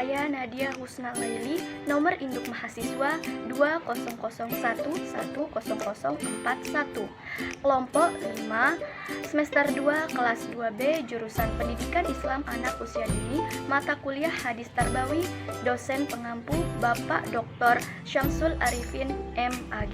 Saya Nadia Husna Laili, nomor induk mahasiswa 200110041, kelompok 5, semester 2, kelas 2B, jurusan Pendidikan Islam Anak Usia Dini, mata kuliah Hadis Tarbawi, dosen pengampu Bapak Dr. Syamsul Arifin M.Ag.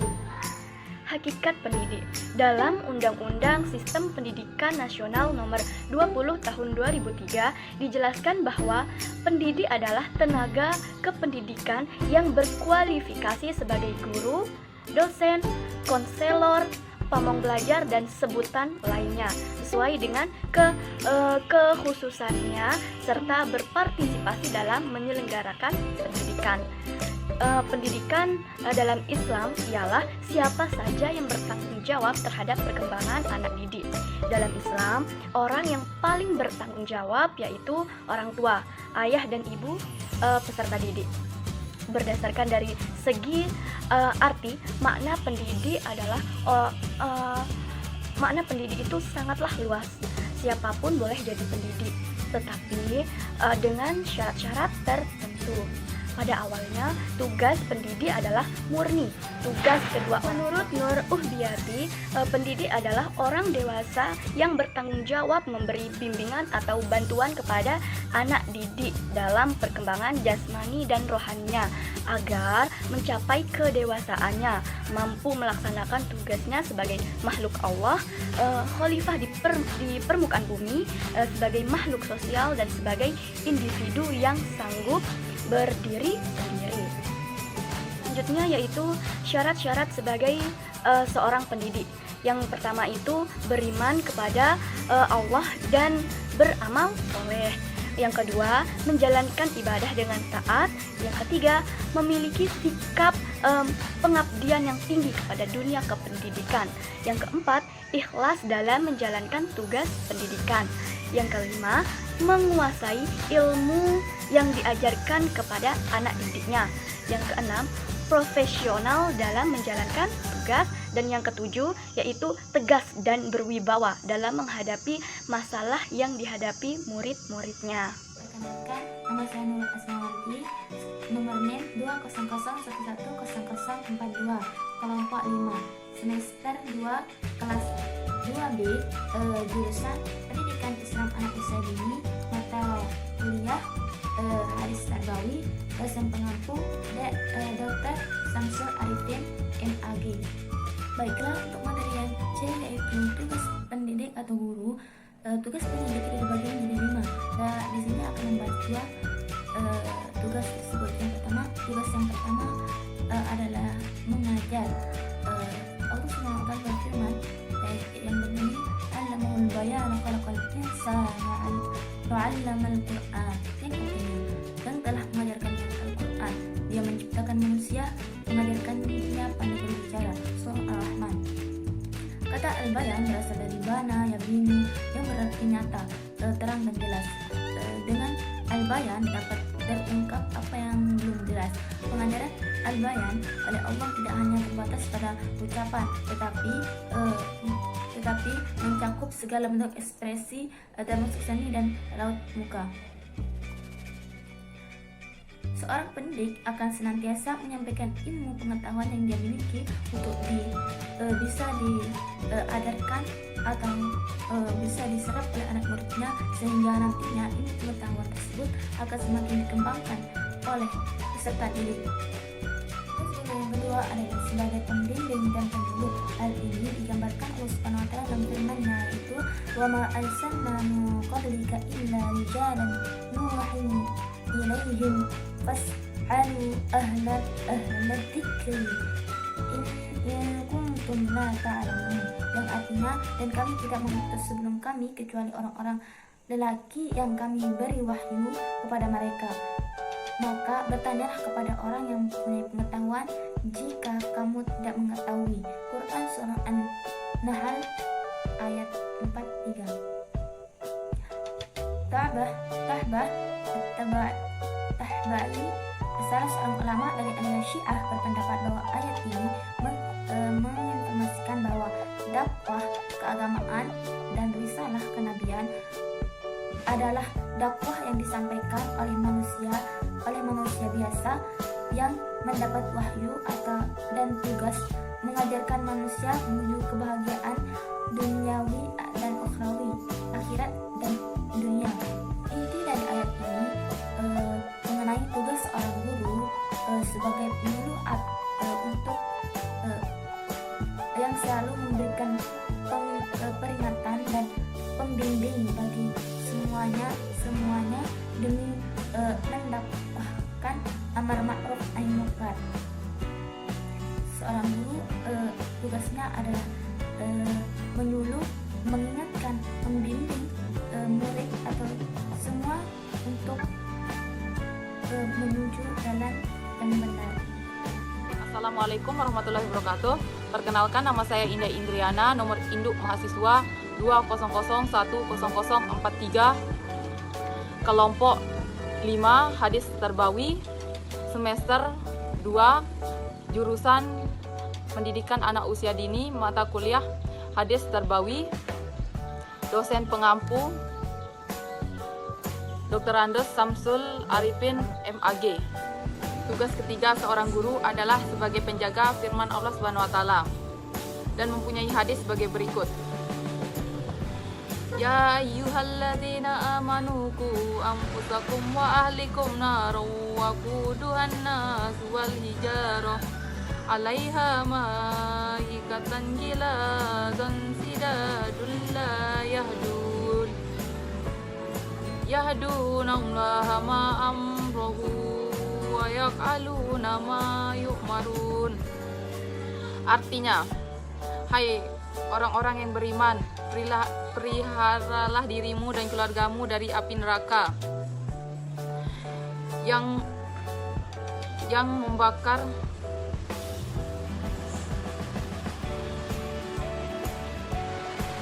Hakikat pendidik. Dalam Undang-Undang Sistem Pendidikan Nasional Nomor 20 Tahun 2003 dijelaskan bahwa pendidik adalah tenaga kependidikan yang berkualifikasi sebagai guru, dosen, konselor, pamong belajar, dan sebutan lainnya sesuai dengan kekhususannya serta berpartisipasi dalam menyelenggarakan pendidikan. Pendidikan dalam Islam ialah siapa saja yang bertanggung jawab terhadap perkembangan anak didik. Dalam Islam, orang yang paling bertanggung jawab yaitu orang tua, ayah dan ibu peserta didik. Berdasarkan dari segi arti, makna pendidik adalah makna pendidik itu sangatlah luas. Siapapun boleh jadi pendidik, tetapi dengan syarat-syarat tertentu. Pada awalnya, tugas pendidik adalah murni. Tugas kedua, menurut Nur Uhbiyati, pendidik adalah orang dewasa yang bertanggung jawab memberi bimbingan atau bantuan kepada anak didik dalam perkembangan jasmani dan rohaninya agar mencapai kedewasaannya, mampu melaksanakan tugasnya sebagai makhluk Allah, khalifah di permukaan bumi, sebagai makhluk sosial dan sebagai individu yang sanggup berdiri sendiri. Selanjutnya yaitu syarat-syarat sebagai seorang pendidik. Yang pertama itu beriman kepada Allah dan beramal soleh. Yang kedua, menjalankan ibadah dengan taat. Yang ketiga, memiliki sikap pengabdian yang tinggi kepada dunia kependidikan. Yang keempat, ikhlas dalam menjalankan tugas pendidikan. Yang kelima, menguasai ilmu yang diajarkan kepada anak didiknya. Yang keenam, profesional dalam menjalankan tugas. Dan yang ketujuh, yaitu tegas dan berwibawa dalam menghadapi masalah yang dihadapi murid-muridnya. Perkenalkan, nama saya Nur Asmawati, nomor NIM 200110042, kelompok 5, semester 2, kelas 2B, jurusan Pendidikan Islam Anak Usia Dini, mata kuliah Hadis Tarbawi, dosen pengampu Dr. Syamsul Arifin M.Ag. Baiklah, untuk materi yang C yaitu tugas pendidik atau guru. Tugas pendidik itu dibagi menjadi 5. Di sini akan membahas dua tugas tersebut. Tugas yang pertama adalah mengajar. Allah SWT berfirman yang berbunyi, "Allamahul bayan khalaqal insana wa 'allamal Qur'an." Yang artinya, yang telah mengajarkannya Al-Qur'an. Dia menciptakan manusia, mengajarkannya pandai berbicara. Surah Ar-Rahman. Kata al-bayan berasal dari bana, yabinu, yang berarti nyata, terang dan jelas. Dengan al-bayan dapat terungkap apa yang belum jelas. Pengajaran al-bayan oleh Allah tidak hanya terbatas pada ucapan, tetapi mencakup segala bentuk ekspresi, termasuk seni dan raut muka. Seorang pendidik akan senantiasa menyampaikan ilmu pengetahuan yang dia miliki untuk bisa diajarkan atau bisa diserap oleh anak muridnya, sehingga nantinya ilmu pengetahuan tersebut akan semakin dikembangkan oleh peserta didik. Yang kedua adalah sebagai pembimbing dan penyuluh. Hal ini digambarkan Allah Subhanahu wa taala dalam firman-Nya, yaitu wa ma arsalna min qablika illa rijalan nuhi ilaihim fas'alu ahla dzikri in kuntum la ta'lamun. Yang artinya, dan kami tidak mengutus sebelum kami kecuali orang-orang lelaki yang kami beri wahyu kepada mereka. Maka bertanyalah kepada orang yang mempunyai pengetahuan jika kamu tidak mengetahui. Quran Surah An-Nahl ayat 43. Tahbari, salah seorang ulama dari aliran Syiah, berpendapat bahwa ayat ini menginformasikan bahwa dakwah keagamaan dan risalah kenabian adalah dakwah yang disampaikan oleh manusia oleh manusia biasa yang mendapat wahyu dan tugas mengajarkan manusia menuju kebahagiaan duniawi dan ukhrawi, akhirat dan dunia. Inti dari ayat ini mengenai tugas seorang guru sebagai penyuluh untuk yang selalu memberikan peringatan dan pembimbing bagi semuanya demi mendakwahkan amar ma'ruf nahi munkar. Seorang guru tugasnya adalah menyuluh, mengingatkan, membimbing murid atau semua untuk menuju jalan yang benar. Assalamualaikum warahmatullahi wabarakatuh. Perkenalkan, nama saya Indah Indriana, nomor induk mahasiswa 200100043, kelompok 5 hadis terbawi, semester 2, jurusan pendidikan anak usia dini, mata kuliah hadis terbawi, dosen pengampu Dr. Andes Samsul Arifin MAG. Tugas ketiga seorang guru adalah sebagai penjaga firman Allah Subhanahu wa taala dan mempunyai hadis sebagai berikut. Ya ayyuhalladzina amanu qu anfusakum wa ahlikum naran wa quduhan nas wal hijarah 'alaiha malaikatan ghilazun shidadul la yahduna allaha ma amruhu wa yaf'aluna ma yu'marun. Artinya, hai orang-orang yang beriman, peliharalah dirimu dan keluargamu dari api neraka yang membakar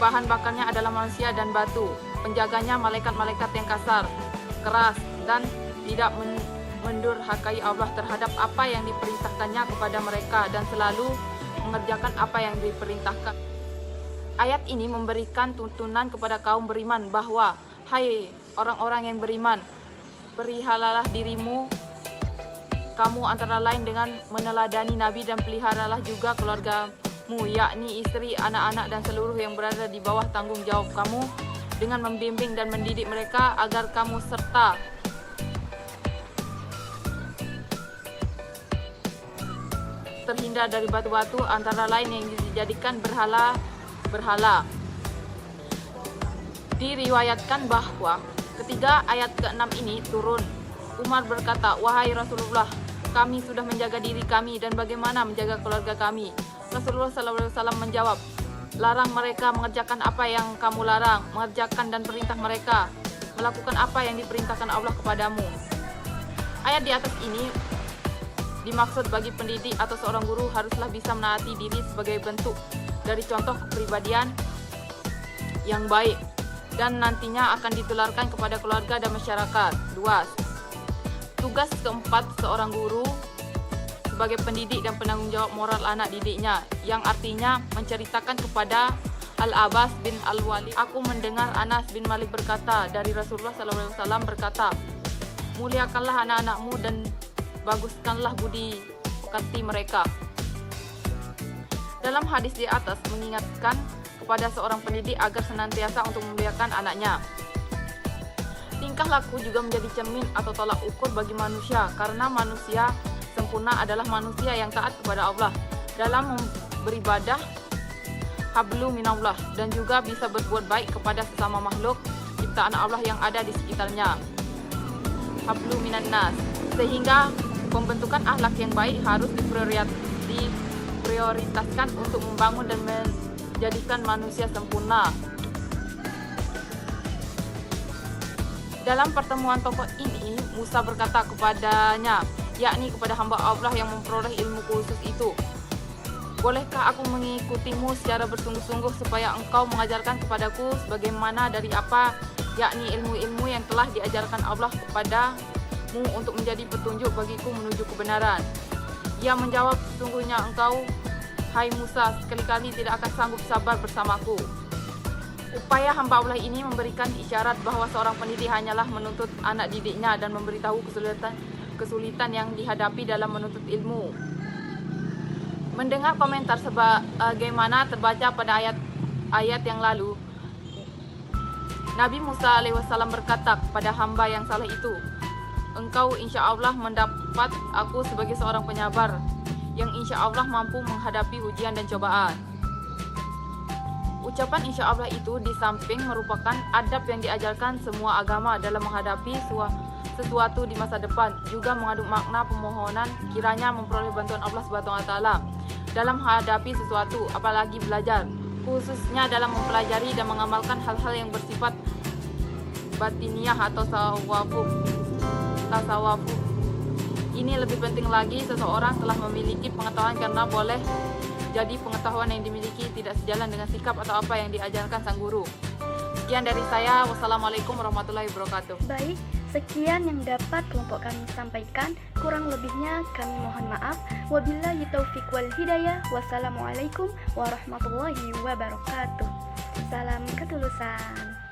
bahan bakarnya adalah manusia dan batu. Penjaganya malaikat-malaikat yang kasar, keras, dan tidak mendurhakai Allah terhadap apa yang diperintahkannya kepada mereka dan selalu mengerjakan apa yang diperintahkan. Ayat ini memberikan tuntunan kepada kaum beriman bahwa, hai orang-orang yang beriman, peliharalah dirimu kamu antara lain dengan meneladani Nabi dan peliharalah juga keluargamu, yakni istri, anak-anak dan seluruh yang berada di bawah tanggung jawab kamu dengan membimbing dan mendidik mereka agar kamu serta terhindar dari batu-batu antara lain yang dijadikan berhala. Diriwayatkan bahwa ketika ayat ke-6 ini turun, Umar berkata, "Wahai Rasulullah, kami sudah menjaga diri kami dan bagaimana menjaga keluarga kami?" Rasulullah SAW menjawab, "Larang mereka mengerjakan apa yang kamu larang, mengerjakan dan perintah mereka melakukan apa yang diperintahkan Allah kepadamu." Ayat di atas ini dimaksud bagi pendidik atau seorang guru haruslah bisa menaati diri sebagai bentuk dari contoh kepribadian yang baik dan nantinya akan ditularkan kepada keluarga dan masyarakat luas. Tugas keempat seorang guru sebagai pendidik dan penanggung jawab moral anak didiknya, yang artinya menceritakan kepada Al-Abbas bin Al-Walid, "Aku mendengar Anas bin Malik berkata dari Rasulullah SAW berkata, muliakanlah anak-anakmu dan baguskanlah budi pekerti mereka." Dalam hadis di atas mengingatkan kepada seorang pendidik agar senantiasa untuk memuliakan anaknya. Tingkah laku juga menjadi cermin atau tolak ukur bagi manusia, karena manusia sempurna adalah manusia yang taat kepada Allah dalam beribadah, hablu minallah, dan juga bisa berbuat baik kepada sesama makhluk ciptaan Allah yang ada di sekitarnya, hablu minan nas. Sehingga pembentukan akhlak yang baik harus diprioritaskan untuk membangun dan menjadikan manusia sempurna. Dalam pertemuan tokoh ini, Musa berkata kepadanya, yakni kepada hamba Allah yang memperoleh ilmu khusus itu, "Bolehkah aku mengikutimu secara bersungguh-sungguh supaya engkau mengajarkan kepadaku sebagaimana dari apa, yakni ilmu-ilmu yang telah diajarkan Allah kepadamu untuk menjadi petunjuk bagiku menuju kebenaran?" Ia menjawab, "Sesungguhnya engkau, hai Musa, sekali-kali tidak akan sanggup sabar bersamaku." Upaya hamba Allah ini memberikan isyarat bahwa seorang pendidik hanyalah menuntut anak didiknya dan memberitahu kesulitan kesulitan yang dihadapi dalam menuntut ilmu. Mendengar komentar sebagaimana terbaca pada ayat yang lalu, Nabi Musa alaihissalam berkata kepada hamba yang saleh itu, "Engkau insya Allah mendapat aku sebagai seorang penyabar yang insya Allah mampu menghadapi ujian dan cobaan." Ucapan insya Allah itu di samping merupakan adab yang diajarkan semua agama dalam menghadapi sesuatu di masa depan, juga mengandung makna permohonan kiranya memperoleh bantuan Allah Subhanahu wa taala dalam menghadapi sesuatu, apalagi belajar, khususnya dalam mempelajari dan mengamalkan hal-hal yang bersifat batiniah atau tasawuf. Ini lebih penting lagi seseorang telah memiliki pengetahuan, karena boleh jadi pengetahuan yang dimiliki tidak sejalan dengan sikap atau apa yang diajarkan sang guru. Sekian dari saya. Wassalamualaikum warahmatullahi wabarakatuh. Baik, sekian yang dapat kelompok kami sampaikan. Kurang lebihnya kami mohon maaf. Wabillahi taufiq wal hidayah. Wassalamualaikum warahmatullahi wabarakatuh. Salam ketulusan.